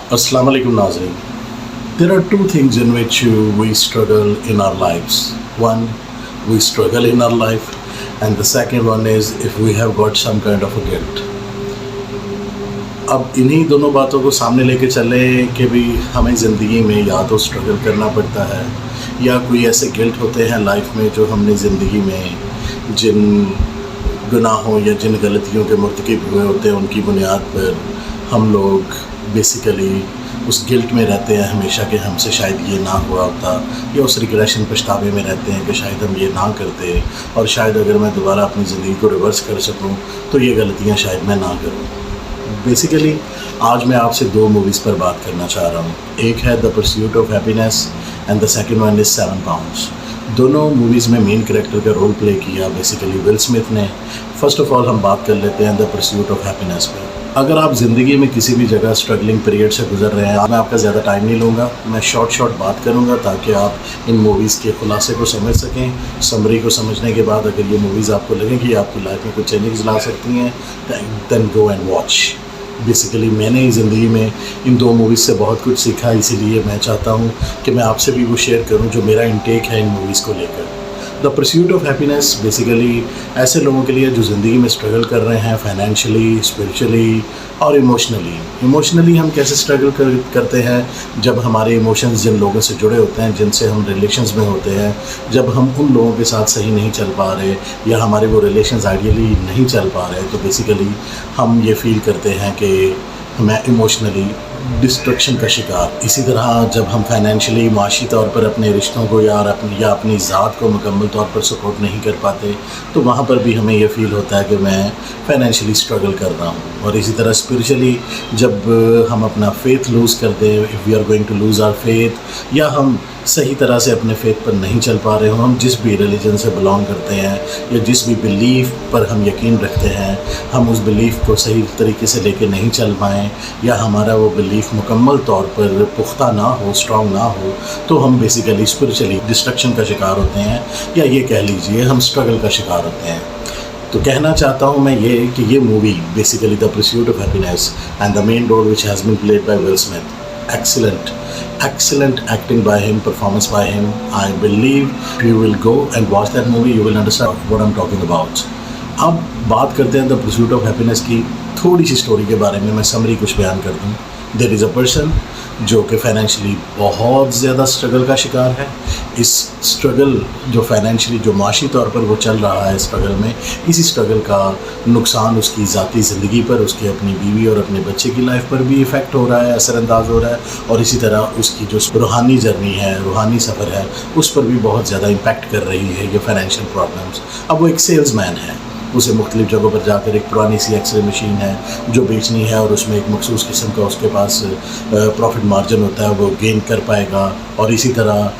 Assalamu alaikum Nazreen. There are two things in which we struggle in our lives. One, we struggle in our life, and the second one is if we have got some kind of a guilt. अब इन्हीं दोनों बातों को सामने लेके चले कि भी हमें ज़िंदगी में या तो स्ट्रगल करना पड़ता है या कोई ऐसे गिल्ट होते हैं लाइफ में जो हमने ज़िंदगी में जिन गुनाहों या जिन गलतियों के मुर्तकिब हुए होते हैं उनकी बुनियाद पर हम लोग बेसिकली उस गिल्ट में रहते हैं हमेशा कि हमसे शायद ये ना हुआ होता, या उस रिग्रेशन पछतावे में रहते हैं कि शायद हम ये ना करते और शायद अगर मैं दोबारा अपनी ज़िंदगी को रिवर्स कर सकूं तो ये गलतियां शायद मैं ना करूं। बेसिकली आज मैं आपसे दो मूवीज़ पर बात करना चाह रहा हूँ। एक है the Pursuit of Happiness and the second one is 7 pounds. दोनों मूवीज़ में मेन कैरेक्टर का रोल प्ले किया बेसिकली विल स्मिथ ने। फ़र्स्ट ऑफ़ ऑल हम बात कर लेते हैं द परस्यूट ऑफ हैप्पीनेस पर। अगर आप ज़िंदगी में किसी भी जगह स्ट्रगलिंग पीरियड से गुजर रहे हैं, मैं आपका ज़्यादा टाइम नहीं लूँगा, मैं शॉर्ट बात करूँगा ताकि आप इन मूवीज़ के खुलासे को समझ सकें। समरी को समझने के बाद अगर ये मूवीज़ आपको लगें कि आपकी लाइफ में कुछ चेंजेस ला सकती हैं then go and watch. Basically मैंने ज़िंदगी में इन दो मूवीज़ से बहुत कुछ सीखा, इसीलिए मैं चाहता हूँ कि मैं आपसे भी वो शेयर करूँ जो मेरा इंटेक है इन मूवीज़ को लेकर। The Pursuit of happiness basically ऐसे लोगों के लिए जो ज़िंदगी में स्ट्रगल कर रहे हैं फाइनेंशियली, स्पिरिचुअली और इमोशनली हम कैसे स्ट्रगल करते हैं जब हमारे इमोशंस जिन लोगों से जुड़े होते हैं, जिनसे हम रिलेशंस में होते हैं, जब हम उन लोगों के साथ सही नहीं चल पा रहे या हमारे वो रिलेशंस आइडियली नहीं चल पा रहे, तो बेसिकली हम ये फील करते हैं कि मैं इमोशनली डिस्ट्रक्शन का शिकार। इसी तरह जब हम फाइनेंशियली माशी तौर पर अपने रिश्तों को या अपनी ज़ात को मुकम्मल तौर पर सपोर्ट नहीं कर पाते, तो वहाँ पर भी हमें ये फ़ील होता है कि मैं फाइनेंशियली स्ट्रगल कर रहा हूँ। और इसी तरह स्पिरिचुअली जब हम अपना फेथ लूज़ कर दें, if we are going to lose our faith, या हम सही तरह से अपने फेथ पर नहीं चल पा रहे हो, हम जिस भी रिलीजन से बिलोंग करते हैं या जिस भी बिलीफ पर हम यकीन रखते हैं, हम उस बिलीफ को सही तरीके से लेके नहीं चल पाएँ या हमारा वो बिलीफ मुकम्मल तौर पर पुख्ता ना हो, स्ट्रॉन्ग ना हो, तो हम बेसिकली स्पिरिचुअली डिस्ट्रक्शन का शिकार होते हैं, या ये कह लीजिए हम स्ट्रगल का शिकार होते हैं। तो कहना चाहता हूँ मैं ये कि ये movie basically the Pursuit of Happiness and the main role which has been played by Will Smith, excellent acting by him, performance by him. I believe if you will go and watch that movie, you will understand what I'm talking about. अब बात करते हैं the Pursuit of happiness की थोड़ी सी story के बारे में। मैं समरी कुछ बयान कर दूँ। देयर इज़ अ पर्सन जो कि फाइनेंशियली बहुत ज़्यादा स्ट्रगल का शिकार है। इस स्ट्रगल जो फाइनेंशियली जो माशी तौर पर वो चल रहा है स्ट्रगल में, इसी स्ट्रगल का नुकसान उसकी ज़ाती ज़िंदगी पर, उसकी अपनी बीवी और अपने बच्चे की लाइफ पर भी इफ़ेक्ट हो रहा है, असरअंदाज हो रहा है, और इसी तरह उसकी जो रूहानी जर्नी है, रूहानी सफ़र है, उस पर भी बहुत ज़्यादा इम्पैक्ट कर रही है ये फाइनेंशियल प्रॉब्लम्स। अब वो एक सेल्समैन है, उसे मुख्तलिफ़ जगहों पर जाकर एक पुरानी सी एक्सरे मशीन है जो बेचनी है, और उसमें एक मखसूस किस्म का उसके पास प्रॉफिट मार्जिन होता है, वो गेन कर पाएगा। और इसी तरह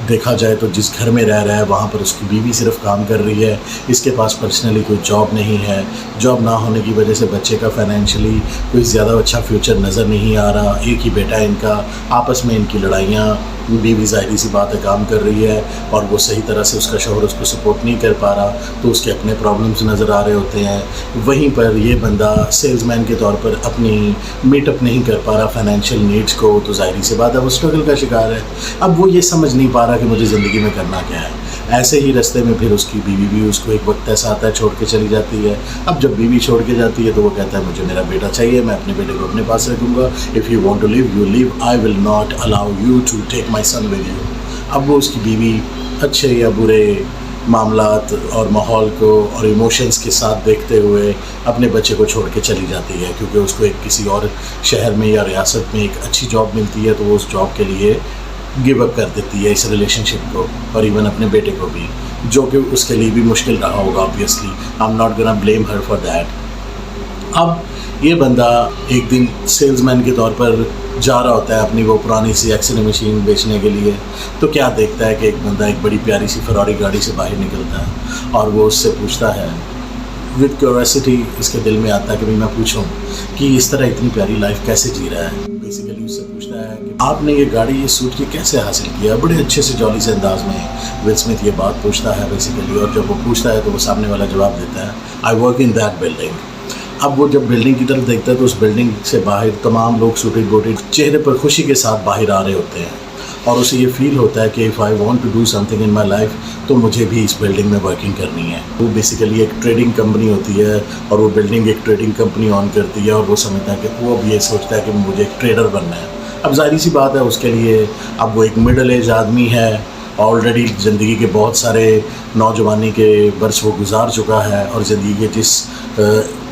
देखा जाए तो जिस घर में रह रहा है वहाँ पर उसकी बीवी सिर्फ काम कर रही है, इसके पास पर्सनली कोई जॉब नहीं है। जॉब ना होने की वजह से बच्चे का फाइनेंशियली कोई ज़्यादा अच्छा फ्यूचर नज़र नहीं आ रहा। एक ही बेटा है इनका, आपस में इनकी लड़ाइयाँ, बीवी ज़ाहिर सी बात है काम कर रही है और वो सही तरह से उसका शौहर उसको सपोर्ट नहीं कर पा रहा, तो उसके अपने प्रॉब्लम्स नज़र आ रहे होते हैं। वहीं पर ये बंदा सेल्समैन के तौर पर अपनी मीटअप नहीं कर पा रहा फाइनेंशियल नीड्स को, तो ज़ाहिर सी बात है वो स्ट्रगल का शिकार है। अब वो ये समझ नहीं पा रहा कि मुझे ज़िंदगी में करना क्या है। ऐसे ही रास्ते में फिर उसकी बीवी भी उसको एक वक्त ऐसा आता है छोड़ के चली जाती है। अब जब बीवी छोड़ के जाती है तो वो कहता है मुझे मेरा बेटा चाहिए, मैं अपने बेटे को अपने पास रखूँगा। If you want to live you live, I will not allow you to take my son with you. अब वो उसकी बीवी अच्छे या बुरे मामलात और माहौल को और इमोशंस के साथ देखते हुए अपने बच्चे को छोड़ के चली जाती है, क्योंकि उसको एक किसी और शहर में या रियासत में एक अच्छी जॉब मिलती है, तो वो उस जॉब के लिए गिव अप कर देती है इस रिलेशनशिप को, और इवन अपने बेटे को भी, जो कि उसके लिए भी मुश्किल रहा होगा obviously. I am not gonna blame her for that. अब ये बंदा एक दिन सेल्समैन के तौर पर जा रहा होता है अपनी वो पुरानी सी एक्सरे मशीन बेचने के लिए, तो क्या देखता है कि एक बंदा एक बड़ी प्यारी सी फरारी गाड़ी से बाहर निकलता है और वो उससे पूछता है, विद क्यूरियोसिटी इसके दिल में आता है कि भाई मैं पूछूं कि इस तरह इतनी प्यारी लाइफ कैसे जी रहा है। बेसिकली उससे पूछता है कि आपने ये गाड़ी, ये सूट ये कैसे हासिल किया, बड़े अच्छे से जॉली से अंदाज में विल स्मिथ ये बात पूछता है बेसिकली। और जब वो पूछता है तो वो सामने वाला जवाब देता है, I work in that building. اب وہ جب بلڈنگ کی طرف دیکھتا ہے تو اس بلڈنگ سے باہر تمام لوگ سوٹڈ بوٹڈ چہرے پر خوشی کے ساتھ باہر آ رہے ہوتے ہیں، اور اسے یہ فیل ہوتا ہے کہ if I want to do something in my life تو مجھے بھی اس بلڈنگ میں ورکنگ کرنی ہے۔ وہ بیسیکلی ایک ٹریڈنگ کمپنی ہوتی ہے اور وہ بلڈنگ ایک ٹریڈنگ کمپنی آن کرتی ہے، اور وہ سمجھتا ہے کہ وہ اب یہ سوچتا ہے کہ مجھے ایک ٹریڈر بننا ہے۔ اب ظاہری سی بات ہے اس کے لیے، اب وہ ایک مڈل ایج آدمی ہے، آلریڈی زندگی کے بہت سارے نوجوانی کے برس وہ گزار چکا ہے، اور زندگی کے جس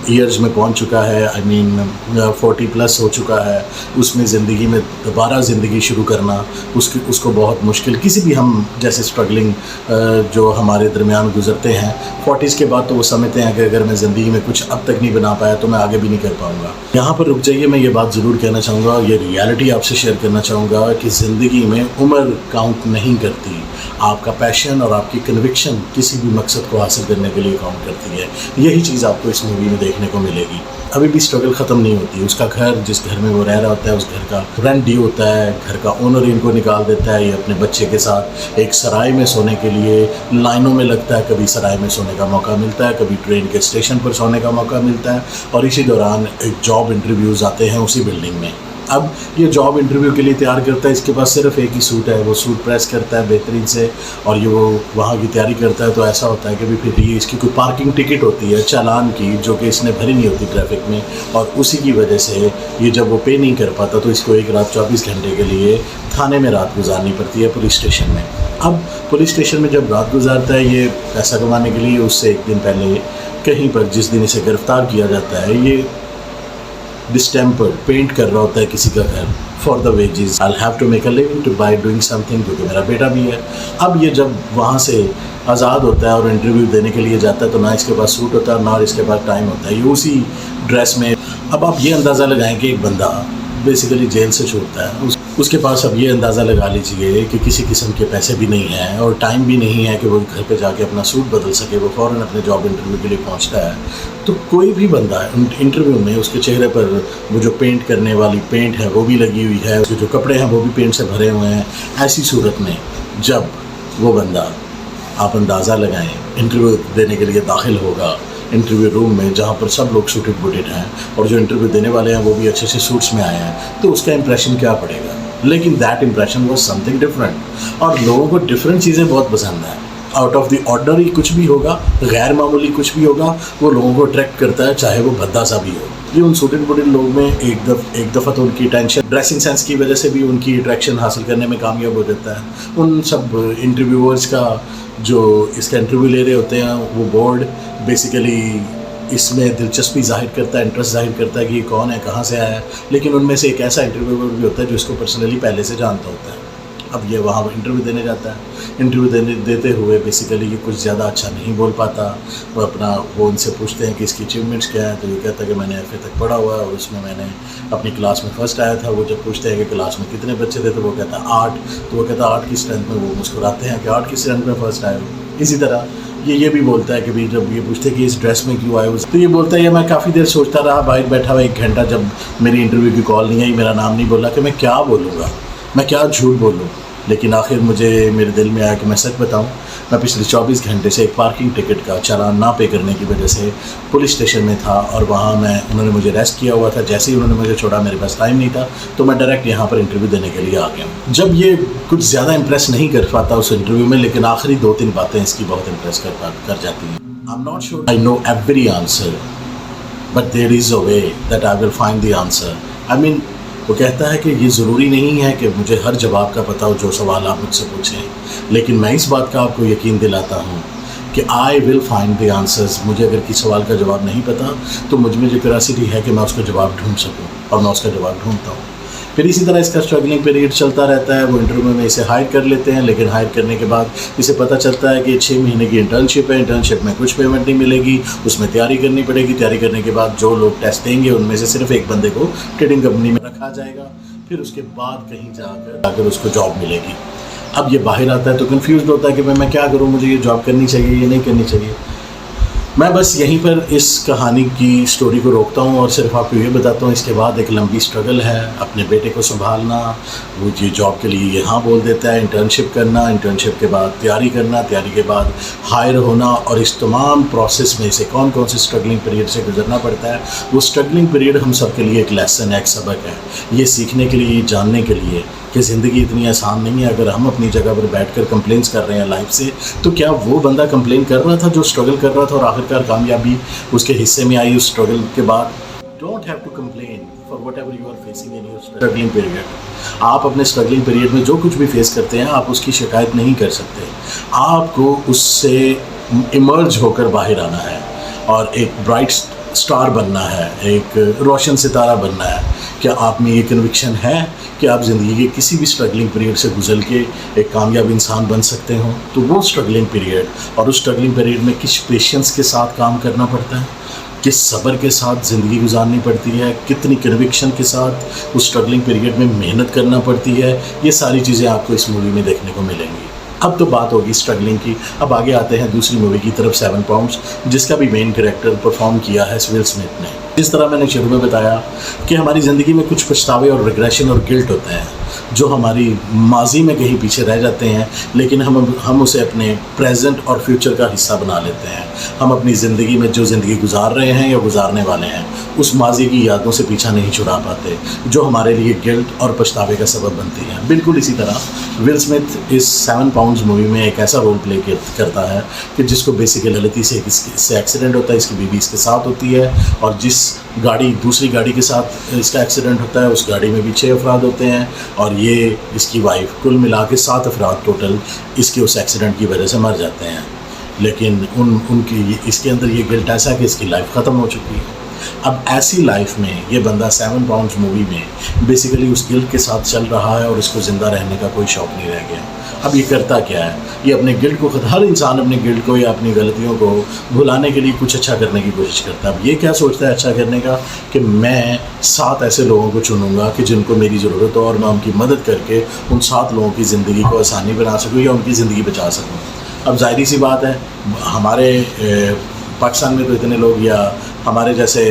ایئرز میں پہنچ چکا ہے، 40+ ہو چکا ہے، اس میں زندگی میں دوبارہ زندگی شروع کرنا اس کو بہت مشکل، کسی بھی ہم جیسے اسٹرگلنگ جو ہمارے درمیان گزرتے ہیں 40s کے بعد، تو وہ سمجھتے ہیں کہ اگر میں زندگی میں کچھ اب تک نہیں بنا پایا تو میں آگے بھی نہیں کر پاؤں گا۔ یہاں پر رک جائیے، میں یہ بات ضرور کہنا چاہوں گا، یہ ریالٹی آپ سے شیئر کرنا چاہوں گا کہ زندگی میں عمر کاؤنٹ نہیں کرتی، آپ کا پیشن اور آپ کی کنوکشن کسی بھی مقصد کو حاصل کرنے کے لیے کاؤنٹ کرتی ہے۔ یہی چیز آپ کو اس مووی میں دیکھنے کو ملے گی۔ ابھی بھی اسٹرگل ختم نہیں ہوتی، اس کا گھر جس گھر میں وہ رہ رہا ہوتا ہے اس گھر کا رینٹ ڈیو ہوتا ہے، گھر کا اونر ان کو نکال دیتا ہے، یہ اپنے بچے کے ساتھ ایک سرائے میں سونے کے لیے لائنوں میں لگتا ہے، کبھی سرائے میں سونے کا موقع ملتا ہے، کبھی ٹرین کے اسٹیشن پر سونے کا موقع ملتا ہے، اور اسی دوران ایک جاب انٹرویوز آتے ہیں اسی بلڈنگ میں۔ اب یہ جاب انٹرویو کے لیے تیار کرتا ہے، اس کے پاس صرف ایک ہی سوٹ ہے، وہ سوٹ پریس کرتا ہے بہترین سے، اور یہ وہ وہاں کی تیاری کرتا ہے، تو ایسا ہوتا ہے کہ پھر یہ اس کی کوئی پارکنگ ٹکٹ ہوتی ہے چالان کی، جو کہ اس نے بھری نہیں ہوتی ٹریفک میں، اور اسی کی وجہ سے یہ جب وہ پے نہیں کر پاتا تو اس کو ایک رات 24 گھنٹے کے لیے تھانے میں رات گزارنی پڑتی ہے، پولیس اسٹیشن میں۔ اب پولیس اسٹیشن میں جب رات گزارتا ہے یہ پیسہ کمانے کے لیے، اس سے ایک دن پہلے کہیں پر جس دن اسے گرفتار کیا جاتا ہے، یہ ڈسٹیمپر پینٹ کر رہا ہوتا ہے کسی کا گھر for the wages, I have to make a living to by doing something, کیونکہ میرا بیٹا بھی ہے۔ اب یہ جب وہاں سے آزاد ہوتا ہے اور انٹرویو دینے کے لیے جاتا ہے تو نہ اس کے پاس سوٹ ہوتا ہے نہ اس کے پاس ٹائم ہوتا ہے، یہ اسی ڈریس میں۔ اب آپ یہ اندازہ لگائیں کہ ایک بندہ بیسیکلی جیل سے چھوٹتا ہے، اس کے پاس اب یہ اندازہ لگا لیجیے کہ کسی قسم کے پیسے بھی نہیں ہیں اور ٹائم بھی نہیں ہے کہ وہ گھر پہ جا کے اپنا سوٹ بدل سکے، وہ فوراً اپنے جاب انٹرویو کے لیے پہنچتا ہے۔ تو کوئی بھی بندہ انٹرویو میں اس کے چہرے پر وہ جو پینٹ کرنے والی پینٹ ہے وہ بھی لگی ہوئی ہے، اس کے جو کپڑے ہیں وہ بھی پینٹ سے بھرے ہوئے ہیں، ایسی صورت میں جب وہ بندہ، آپ اندازہ لگائیں، انٹرویو دینے کے لیے داخل ہوگا انٹرویو روم میں جہاں پر سب لوگ سوٹڈ بوٹڈ ہیں اور جو انٹرویو دینے والے ہیں وہ بھی اچھے سے سوٹس میں آئے ہیں، تو اس کا امپریشن کیا پڑے گا؟ لیکن that impression was some thing different, اور لوگوں کو ڈفرینٹ چیزیں بہت پسند ہیں۔ آؤٹ آف دی آرڈنری کچھ بھی ہوگا، غیر معمولی کچھ بھی ہوگا، وہ لوگوں کو اٹریکٹ کرتا ہے، چاہے وہ بھدا سا بھی ہو۔ یہ ان سوٹڈ بوٹڈ لوگ میں ایک دفعہ تو ان کی ٹینشن ڈریسنگ سینس کی وجہ سے بھی ان کی اٹریکشن حاصل کرنے میں کامیاب ہو جاتا ہے۔ ان سب انٹرویورز کا جو اس کا انٹرویو لے رہے ہوتے ہیں وہ بورڈ بیسیکلی اس میں دلچسپی ظاہر کرتا ہے، انٹرسٹ ظاہر کرتا ہے کہ یہ کون ہے، کہاں سے آیا ہے، لیکن ان میں سے ایک ایسا انٹرویور بھی ہوتا ہے جو اس کو پرسنلی پہلے سے جانتا ہوتا ہے۔ اب یہ وہاں انٹرویو دینے جاتا ہے، انٹرویو دیتے ہوئے بیسیکلی یہ کچھ زیادہ اچھا نہیں بول پاتا، وہ ان سے پوچھتے ہیں کہ اس کی اچیومنٹس کیا ہیں، تو یہ کہتا ہے کہ میں نے FA تک پڑھا ہوا ہے اور اس میں نے اپنی کلاس میں فرسٹ آیا تھا۔ وہ جب پوچھتے ہیں کہ کلاس میں کتنے بچے تھے تو وہ کہتا ہے 8، تو وہ کہتا ہے 8 کی اسٹرینتھ میں، وہ مسکراتے ہیں کہ 8 کی اسٹرینتھ میں فرسٹ آئے ہو۔ اسی طرح یہ بھی بولتا ہے کہ بھی جب یہ پوچھتے کہ اس ڈریس میں کیوں آئے ہو، تو یہ بولتا ہے یہ میں کافی دیر سوچتا رہا، باہر بیٹھا ہوا 1 گھنٹہ، جب میری انٹرویو کی کال نہیں آئی، میرا نام نہیں بولا، کہ میں کیا بولوں گا، میں کیا جھوٹ بولوں۔ لیکن آخر مجھے میرے دل میں آیا کہ میں سچ بتاؤں، میں پچھلے 24 گھنٹے سے ایک پارکنگ ٹکٹ کا چالان نہ پے کرنے کی وجہ سے پولیس اسٹیشن میں تھا، اور وہاں انہوں نے مجھے اریسٹ کیا ہوا تھا۔ جیسے ہی انہوں نے مجھے چھوڑا، میرے پاس ٹائم نہیں تھا، تو میں ڈائریکٹ یہاں پر انٹرویو دینے کے لیے آ گیا۔ جب یہ کچھ زیادہ امپریس نہیں کر پاتا اس انٹرویو میں، لیکن آخری 2-3 باتیں اس کی بہت امپریس کر جاتی ہیں۔ I'm not sure I know every answer, but there is a way that I will find the answer. I mean, وہ کہتا ہے کہ یہ ضروری نہیں ہے کہ مجھے ہر جواب کا پتہ ہو جو سوال آپ مجھ سے پوچھیں، لیکن میں اس بات کا آپ کو یقین دلاتا ہوں کہ I will find the answers. مجھے اگر کسی سوال کا جواب نہیں پتا تو مجھ میں جو کیوریاسٹی ہے کہ میں اس کا جواب ڈھونڈ سکوں، اور میں اس کا جواب ڈھونڈتا ہوں۔ پھر اسی طرح اس کا اسٹرگلنگ پیریڈ چلتا رہتا ہے۔ وہ انٹرویو میں اسے ہائر کر لیتے ہیں، لیکن ہائر کرنے کے بعد اسے پتہ چلتا ہے کہ 6 مہینے کی انٹرنشپ ہے، انٹرنشپ میں کچھ پیمنٹ نہیں ملے گی، اس میں تیاری کرنی پڑے گی۔ تیاری کرنے کے بعد جو لوگ ٹیسٹ دیں گے ان میں سے صرف ایک بندے کو ٹریڈنگ کمپنی میں رکھا جائے گا، پھر اس کے بعد کہیں جا کر اس کو جاب ملے گی۔ اب یہ باہر آتا ہے تو کنفیوزڈ ہوتا ہے کہ میں کیا کروں، مجھے یہ جاب کرنی چاہیے یا نہیں کرنی چاہیے۔ मैं बस यहीं पर इस कहानी की स्टोरी को रोकता हूँ और सिर्फ आपको ये बताता हूँ इसके बाद एक लंबी स्ट्रगल है अपने बेटे को संभालना। वो ये जॉब के लिए यहाँ बोल देता है, इंटर्नशिप करना, इंटर्नशिप के बाद तैयारी करना, तैयारी के बाद हायर होना, और इस तमाम प्रोसेस में से कौन कौन से स्ट्रगलिंग पीरियड से गुजरना पड़ता है। वो स्ट्रगलिंग पीरियड हम सब के लिए एक लेसन है, एक सबक है, ये सीखने के लिए, जानने के लिए कि ज़िंदगी इतनी आसान नहीं है। अगर हम अपनी जगह पर बैठकर कंप्लेंट्स कर रहे हैं लाइफ से, तो क्या वो बंदा कंप्लेन कर रहा था जो स्ट्रगल कर रहा था और आखिरकार कामयाबी उसके हिस्से में आई उस स्ट्रगल के बाद? Don't have to complain for whatever you are facing in your struggling period. आप अपने स्ट्रगलिंग पीरियड में जो कुछ भी फेस करते हैं, आप उसकी शिकायत नहीं कर सकते। आपको उससे इमर्ज होकर बाहर आना है और एक ब्राइट स्टार बनना है, एक रोशन सितारा बनना है। क्या आप में ये कन्विक्शन है कि आप ज़िंदगी के किसी भी स्ट्रगलिंग पीरियड से गुजर के एक कामयाब इंसान बन सकते हो? तो वो स्ट्रगलिंग पीरियड, और उस स्ट्रगलिंग पीरियड में किस पेशेंस के साथ काम करना पड़ता है, किस सब्र के साथ ज़िंदगी गुजारनी पड़ती है, कितनी कन्विक्शन के साथ उस स्ट्रगलिंग पीरियड में मेहनत करना पड़ती है, ये सारी चीज़ें आपको इस मूवी में देखने को मिलेंगी। अब तो बात होगी स्ट्रगलिंग की। अब आगे आते हैं दूसरी मूवी की तरफ, 7 पाउंड्स, जिसका भी मेन कैरेक्टर परफॉर्म किया है विल स्मिथ ने। जिस तरह मैंने शुरू में बताया कि हमारी ज़िंदगी में कुछ पछतावे और रिग्रेशन और गिल्ट होते हैं जो हमारी माजी में कहीं पीछे रह जाते हैं, लेकिन हम उसे अपने प्रेजेंट और फ्यूचर का हिस्सा बना लेते हैं। हम अपनी ज़िंदगी में जो ज़िंदगी गुजार रहे हैं या गुजारने वाले हैं, उस माजी की यादों से पीछा नहीं छुड़ा पाते, जो हमारे लिए गिल्ट और पछतावे का सबब बनती है। बिल्कुल इसी तरह विल स्मिथ इस 7 पाउंड्स मूवी में एक ऐसा रोल प्ले करता है कि जिसको बेसिकली गलती से इससे एक्सीडेंट होता है, इसकी बीवी इसके साथ होती है, और जिस दूसरी गाड़ी के साथ इसका एक्सीडेंट होता है, उस गाड़ी में भी 6 अफराद होते हैं, और ये इसकी वाइफ, कुल मिला के 7 अफराद टोटल इसके उस एक्सीडेंट की वजह से मर जाते हैं। लेकिन उनकी इसके अंदर ये गिल्ट ऐसा है कि इसकी लाइफ ख़त्म हो चुकी है। अब ऐसी लाइफ में ये बंदा 7 पाउंड्स मूवी में बेसिकली उस गिल्ट के साथ चल रहा है और इसको ज़िंदा रहने का कोई शौक़ नहीं रह गया। अब ये करता क्या है? ये अपने गिल्ट को, हर इंसान अपने गिल्ट को या अपनी गलतियों को भुलाने के लिए कुछ अच्छा करने की कोशिश करता है। अब ये क्या सोचता है अच्छा करने का, कि मैं 7 ऐसे लोगों को चुनूंगा कि जिनको मेरी ज़रूरत हो और मैं उनकी मदद करके उन 7 लोगों की ज़िंदगी को आसानी बना सकूँ या उनकी ज़िंदगी बचा सकूँ। अब ज़ाहिर सी बात है, हमारे पाकिस्तान में तो इतने लोग या हमारे जैसे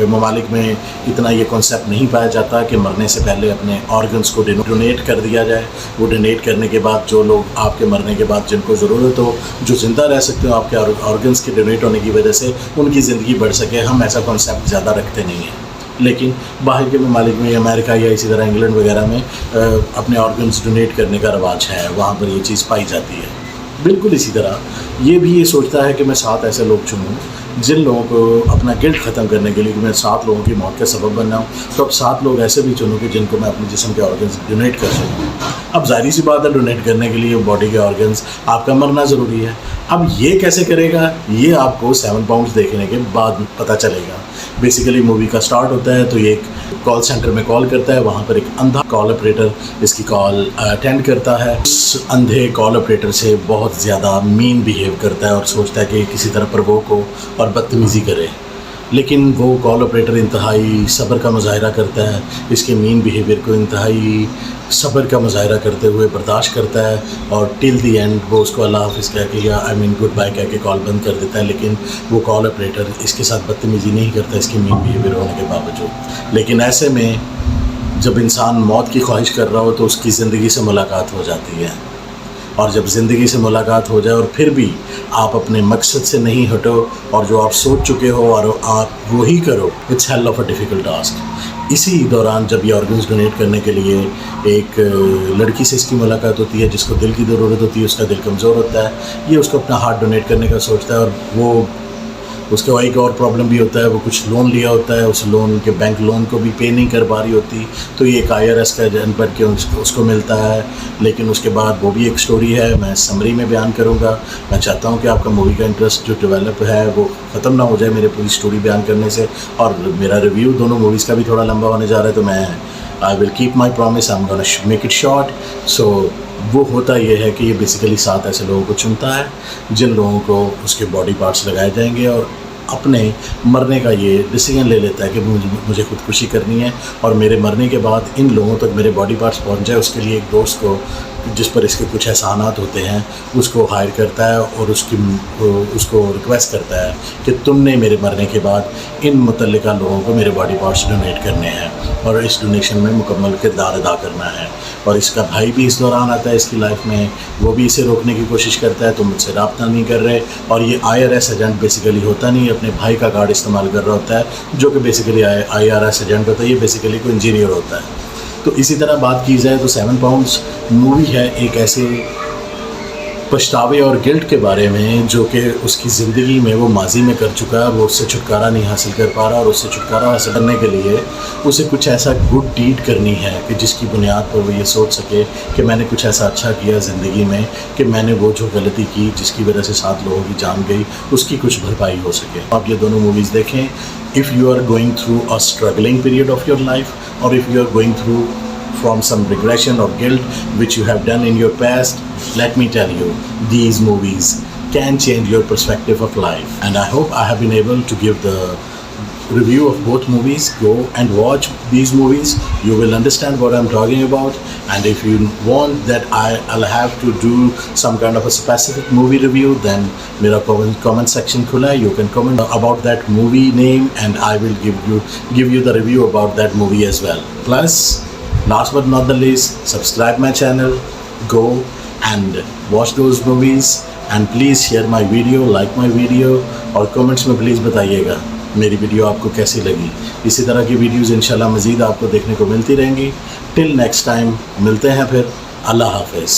ममालिक में इतना ये कॉन्सेप्ट नहीं पाया जाता कि मरने से पहले अपने ऑर्गन्स को डोनेट कर दिया जाए। वो डोनेट करने के बाद जो लोग आपके मरने के बाद जिनको ज़रूरत हो, जो ज़िंदा रह सकते हो आपके ऑर्गन्स के डोनेट होने की वजह से, उनकी ज़िंदगी बढ़ सके, हम ऐसा कॉन्सेप्ट ज़्यादा रखते नहीं हैं। लेकिन बाहर के ममालिक में, अमेरिका या इसी तरह इंग्लैंड वगैरह में अपने ऑर्गन्स डोनेट करने का रवाज है, वहाँ पर ये चीज़ पाई जाती है। बिल्कुल इसी तरह ये भी ये सोचता है कि मैं 7 ऐसे लोग चुनूँ जिन लोगों को अपना गिल्ट ख़त्म करने के लिए, कि मैं 7 लोगों की मौत का सबब बन रहा हूँ, तो अब 7 लोग ऐसे भी चुनूँ कि जिनको मैं अपने जिस्म के ऑर्गन्स डोनेट कर सकूँ। अब जाहिर सी बात है, डोनेट करने के लिए बॉडी के ऑर्गन्स आपका मरना ज़रूरी है। अब ये कैसे करेगा, ये आपको 7 पाउंड्स देखने के बाद पता चलेगा। बेसिकली मूवी का स्टार्ट होता है तो ये एक कॉल सेंटर में कॉल करता है, वहाँ पर एक अंधा कॉल ऑपरेटर इसकी कॉल अटेंड करता है। उस अंधे कॉल ऑपरेटर से बहुत ज़्यादा मीन बिहेव करता है और सोचता है कि किसी तरह प्रवोक हो और बदतमीज़ी करे, लेकिन वो कॉल ऑपरेटर इंतहाई सब्र का मुजाहिरा करता है, इसके मीन बिहेवियर को इंतहाई सब्र का मुजाहिरा करते हुए बर्दाश्त करता है, और टिल दी एंड वो उसको अल्लाह हाफ़िज़ कह के या गुड बाय कह के कॉल बंद कर देता है। लेकिन वो कॉल ऑपरेटर इसके साथ बदतमीज़ी नहीं करता इसके मीन बिहेवियर होने के बावजूद। लेकिन ऐसे में जब इंसान मौत की ख्वाहिश कर रहा हो तो उसकी ज़िंदगी से मुलाकात हो जाती है, और जब ज़िंदगी से मुलाकात हो जाए और फिर भी आप अपने मकसद से नहीं हटो और जो आप सोच चुके हो और आप वही करो, it's hell of a difficult task. इसी दौरान जब ये ऑर्गन्स डोनेट करने के लिए एक लड़की से इसकी मुलाकात होती है जिसको दिल की ज़रूरत होती है, उसका दिल कमज़ोर होता है, ये उसको अपना हार्ट डोनेट करने का सोचता है, और वो उसका एक और प्रॉब्लम भी होता है, वो कुछ लोन लिया होता है, उस लोन के बैंक लोन को भी पे नहीं कर पा रही होती, तो ये एक IRS का एजेंट बन के उसको मिलता है। लेकिन उसके बाद वो भी एक स्टोरी है, मैं समरी में बयान करूँगा। मैं चाहता हूँ कि आपका मूवी का इंटरेस्ट जो डेवलप है वो ख़त्म ना हो जाए मेरे पूरी स्टोरी बयान करने से, और मेरा रिव्यू दोनों मूवीज़ का भी थोड़ा लंबा होने जा रहा है, तो मैं I will keep my promise, I am gonna make it short. So वो होता ये है कि ये बेसिकली 7 ऐसे लोगों को चुनता है जिन लोगों को उसके बॉडी पार्ट्स लगाए जाएंगे, और अपने मरने का ये डिसीजन ले लेता है कि मुझे खुदकुशी करनी है और मेरे मरने के बाद इन लोगों तक मेरे बॉडी पार्ट्स पहुंच जाए, उसके लिए एक दोस्त को جس پر اس کے کچھ احسانات ہوتے ہیں اس کو ہائر کرتا ہے اور اس کو ریکویسٹ کرتا ہے کہ تم نے میرے مرنے کے بعد ان متعلقہ لوگوں کو میرے باڈی پارٹس ڈونیٹ کرنے ہیں اور اس ڈونیشن میں مکمل کردار ادا کرنا ہے. اور اس کا بھائی بھی اس دوران آتا ہے اس کی لائف میں, وہ بھی اسے روکنے کی کوشش کرتا ہے تم مجھ سے رابطہ نہیں کر رہے, اور یہ IRS ایجنٹ بیسیکلی ہوتا نہیں, اپنے بھائی کا کارڈ استعمال کر رہا ہوتا ہے جو کہ بیسیکلی IRS ایجنٹ ہوتا ہے, یہ بیسیکلی کوئی انجینئر ہوتا ہے. تو اسی طرح بات کی جائے تو 7 پاؤنڈز مووی ہے ایک ایسے پچھتاوے اور گلٹ کے بارے میں جو کہ اس کی زندگی میں وہ ماضی میں کر چکا ہے, وہ اس سے چھٹکارا نہیں حاصل کر پا رہا, اور اس سے چھٹکارا حاصل کرنے کے لیے اسے کچھ ایسا گڈ ڈیڈ کرنی ہے کہ جس کی بنیاد پر وہ یہ سوچ سکے کہ میں نے کچھ ایسا اچھا کیا زندگی میں کہ میں نے وہ جو غلطی کی جس کی وجہ سے 7 لوگوں کی جان گئی اس کی کچھ بھرپائی ہو سکے. آپ یہ دونوں موویز دیکھیں. if you are going through a struggling period of your life, or if you are going through from some regression or guilt which you have done in your past, let me tell you, these movies can change your perspective of life. And I hope I have been able to give the review of both movies. Go and watch these movies, you will understand what I'm talking about. And if you want that I'll have to do some kind of a specific movie review, then mera comment section khula hai, you can comment about that movie name and I will give you the review about that movie as well. Plus, last but not the least, subscribe my channel, go and watch those movies, and please share my video, like my video, اور comments میں please بتائیے گا میری video آپ کو کیسی لگی. اسی طرح کی ویڈیوز انشاءاللہ مزید آپ کو دیکھنے کو ملتی رہیں گی. ٹل نیکسٹ ٹائم ملتے ہیں پھر. اللہ حافظ.